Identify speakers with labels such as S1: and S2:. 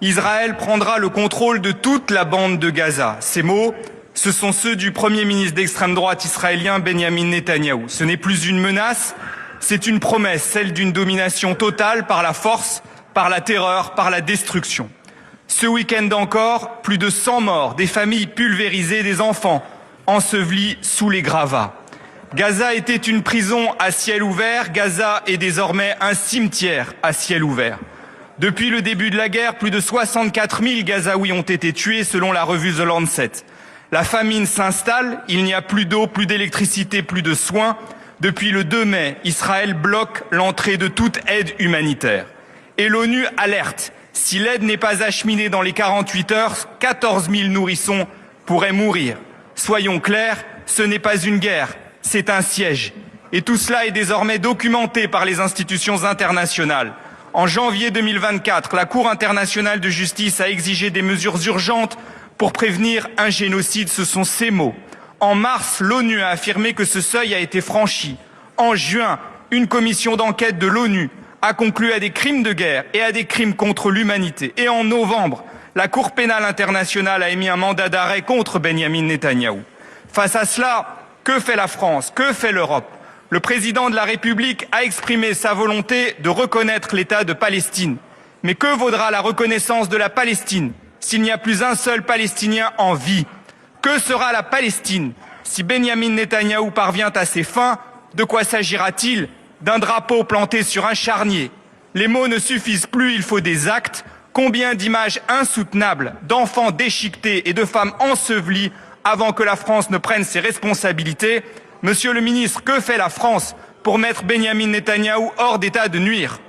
S1: Israël prendra le contrôle de toute la bande de Gaza. Ces mots, ce sont ceux du Premier ministre d'extrême droite israélien Benyamin Netanyahou. Ce n'est plus une menace, c'est une promesse, celle d'une domination totale par la force, par la terreur, par la destruction. Ce week-end encore, plus de 100 morts, des familles pulvérisées, des enfants ensevelis sous les gravats. Gaza était une prison à ciel ouvert, Gaza est désormais un cimetière à ciel ouvert. Depuis le début de la guerre, plus de 64 000 Gazaouis ont été tués selon la revue The Lancet. La famine s'installe, il n'y a plus d'eau, plus d'électricité, plus de soins. Depuis le 2 mai, Israël bloque l'entrée de toute aide humanitaire. Et l'ONU alerte. Si l'aide n'est pas acheminée dans les 48 heures, 14 000 nourrissons pourraient mourir. Soyons clairs, ce n'est pas une guerre, c'est un siège. Et tout cela est désormais documenté par les institutions internationales. En janvier 2024, la Cour internationale de justice a exigé des mesures urgentes pour prévenir un génocide, ce sont ces mots. En mars, l'ONU a affirmé que ce seuil a été franchi. En juin, une commission d'enquête de l'ONU a conclu à des crimes de guerre et à des crimes contre l'humanité. Et en novembre, la Cour pénale internationale a émis un mandat d'arrêt contre Benyamin Netanyahou. Face à cela, que fait la France? Que fait l'Europe? Le président de la République a exprimé sa volonté de reconnaître l'État de Palestine. Mais que vaudra la reconnaissance de la Palestine s'il n'y a plus un seul Palestinien en vie? Que sera la Palestine si Benyamin Netanyahou parvient à ses fins? De quoi s'agira-t-il? D'un drapeau planté sur un charnier? Les mots ne suffisent plus, il faut des actes. Combien d'images insoutenables d'enfants déchiquetés et de femmes ensevelies avant que la France ne prenne ses responsabilités? Monsieur le ministre, que fait la France pour mettre Benyamin Netanyahou hors d'état de nuire?